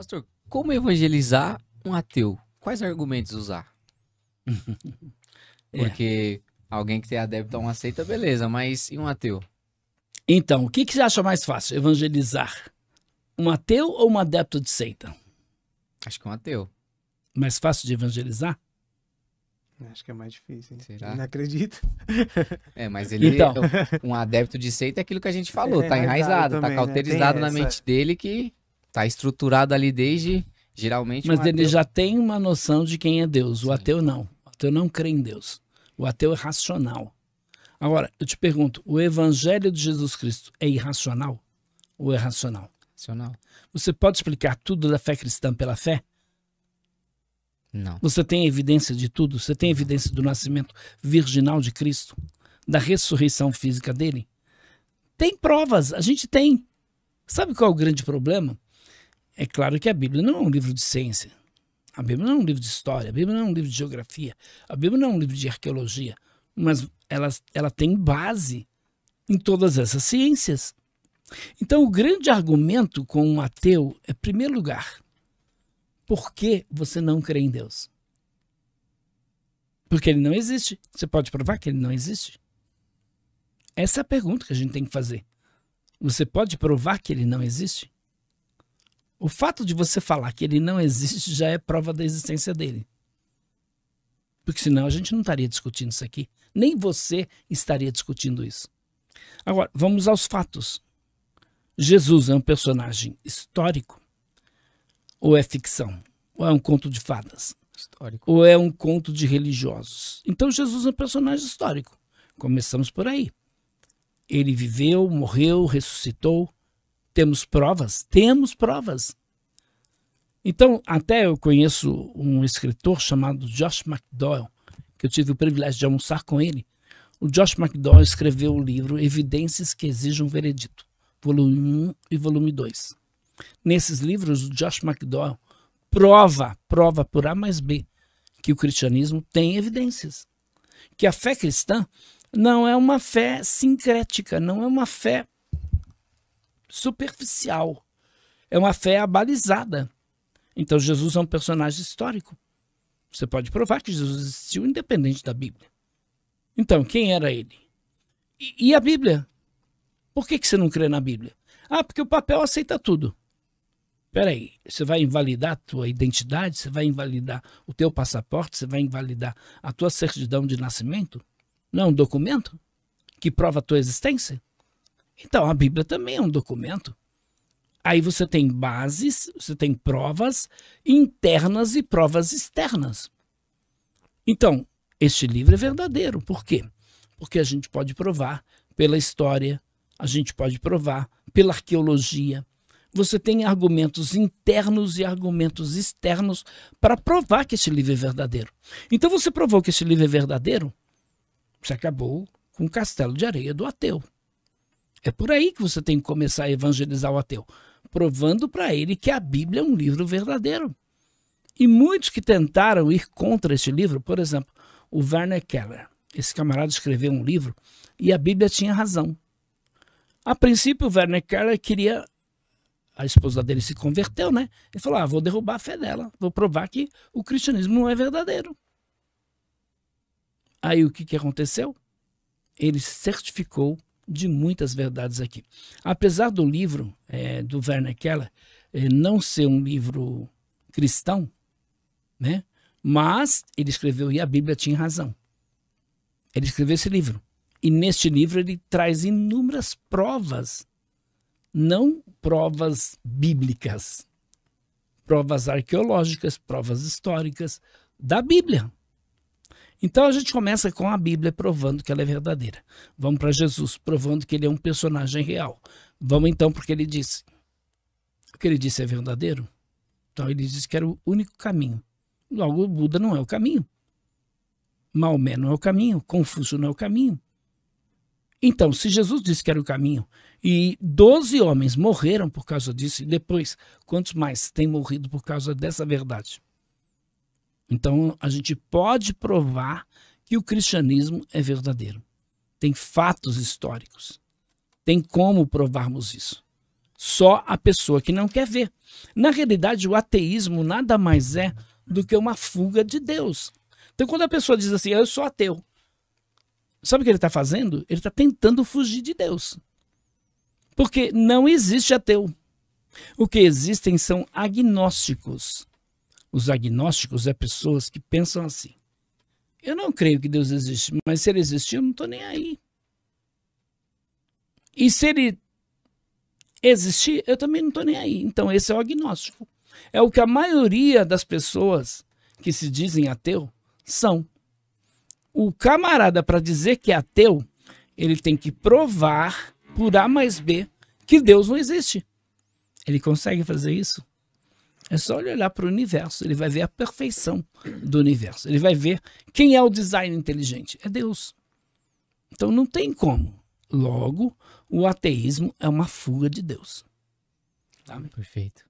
Pastor, como evangelizar um ateu? Quais argumentos usar? É. Porque alguém que tem adepto a uma seita, beleza, mas e um ateu? Então, o que você acha mais fácil? Evangelizar um ateu ou um adepto de seita? Acho que um ateu. Mais fácil de evangelizar? Acho que é mais difícil, hein? Será? Ele não acredita. É, mas ele, Então. um adepto de seita é aquilo que a gente falou, É tá enraizado, tá também, né? cauterizado Tem na essa. mente dele, que tá estruturado ali desde, geralmente, Mas um ele ateu. já tem uma noção de quem é Deus. O Sim. ateu não. O ateu não crê em Deus. O ateu é racional. Agora, eu te pergunto, o evangelho de Jesus Cristo é irracional ou é racional? Racional? Você pode explicar tudo da fé cristã pela fé? Não. Você tem evidência de tudo? Você tem evidência do nascimento virginal de Cristo? Da ressurreição física dele? Tem provas, a gente tem. Sabe qual é o grande problema? É claro que a Bíblia não é um livro de ciência. A Bíblia não é um livro de história. A Bíblia não é um livro de geografia. A Bíblia não é um livro de arqueologia. Mas ela tem base em todas essas ciências. Então, o grande argumento com um ateu é, em primeiro lugar, por que você não crê em Deus? Porque ele não existe. Você pode provar que ele não existe? Essa é a pergunta que a gente tem que fazer. Você pode provar que ele não existe? O fato de você falar que ele não existe já é prova da existência dele. Porque senão a gente não estaria discutindo isso aqui. Nem você estaria discutindo isso. Agora, vamos aos fatos. Jesus é um personagem histórico? Ou é ficção? Ou é um conto de fadas? Histórico. Ou é um conto de religiosos? Então Jesus é um personagem histórico. Começamos por aí. Ele viveu, morreu, ressuscitou. Temos provas? Temos provas. Então, até eu conheço um escritor chamado Josh McDowell, que eu tive o privilégio de almoçar com ele. O Josh McDowell escreveu o livro Evidências que Exigem um Veredito, volume 1 e volume 2. Nesses livros, o Josh McDowell prova por A mais B que o cristianismo tem evidências. Que a fé cristã não é uma fé sincrética, não é uma fé superficial. É uma fé abalizada. Então Jesus é um personagem histórico. Você pode provar que Jesus existiu independente da Bíblia. Então, quem era ele? E a Bíblia? Por que você não crê na Bíblia? Ah, porque o papel aceita tudo. Peraí, você vai invalidar a tua identidade? Você vai invalidar o teu passaporte? Você vai invalidar a tua certidão de nascimento? Não é um documento que prova a tua existência? Então, a Bíblia também é um documento. Aí você tem bases, você tem provas internas e provas externas. Então, este livro é verdadeiro. Por quê? Porque a gente pode provar pela história, a gente pode provar pela arqueologia. Você tem argumentos internos e argumentos externos para provar que este livro é verdadeiro. Então você provou que este livro é verdadeiro, você acabou com o castelo de areia do ateu. É por aí que você tem que começar a evangelizar o ateu, provando para ele que a Bíblia é um livro verdadeiro. E muitos que tentaram ir contra este livro, por exemplo, o Werner Keller, esse camarada escreveu um livro e a Bíblia tinha razão. A princípio, o Werner Keller queria... A esposa dele se converteu, né? Ele falou, vou derrubar a fé dela, vou provar que o cristianismo não é verdadeiro. Aí o que aconteceu? Ele certificou de muitas verdades aqui. Apesar do livro do Werner Keller não ser um livro cristão, né? Mas ele escreveu e a Bíblia tinha razão. Ele escreveu esse livro. E neste livro ele traz inúmeras provas, não provas bíblicas, provas arqueológicas, provas históricas da Bíblia. Então a gente começa com a Bíblia provando que ela é verdadeira. Vamos para Jesus, provando que ele é um personagem real. Vamos então porque ele disse. O que ele disse é verdadeiro? Então ele disse que era o único caminho. Logo, o Buda não é o caminho. Maomé não é o caminho. Confúcio não é o caminho. Então, se Jesus disse que era o caminho e 12 homens morreram por causa disso, e depois, quantos mais têm morrido por causa dessa verdade? Então, a gente pode provar que o cristianismo é verdadeiro. Tem fatos históricos. Tem como provarmos isso. só a pessoa que não quer ver. Na realidade, o ateísmo nada mais é do que uma fuga de Deus. Então, quando a pessoa diz assim, eu sou ateu, sabe o que ele está fazendo? Ele está tentando fugir de Deus. Porque não existe ateu. O que existem são agnósticos. Os agnósticos é pessoas que pensam assim, eu não creio que Deus existe, mas se ele existir, eu não estou nem aí. E se ele existir, eu também não estou nem aí. Então esse é o agnóstico. É o que a maioria das pessoas que se dizem ateu são. O camarada, para dizer que é ateu, ele tem que provar por A mais B que Deus não existe. Ele consegue fazer isso? É só ele olhar para o universo, ele vai ver a perfeição do universo. Ele vai ver quem é o design inteligente. É Deus. Então não tem como. Logo, o ateísmo é uma fuga de Deus. Tá? Perfeito.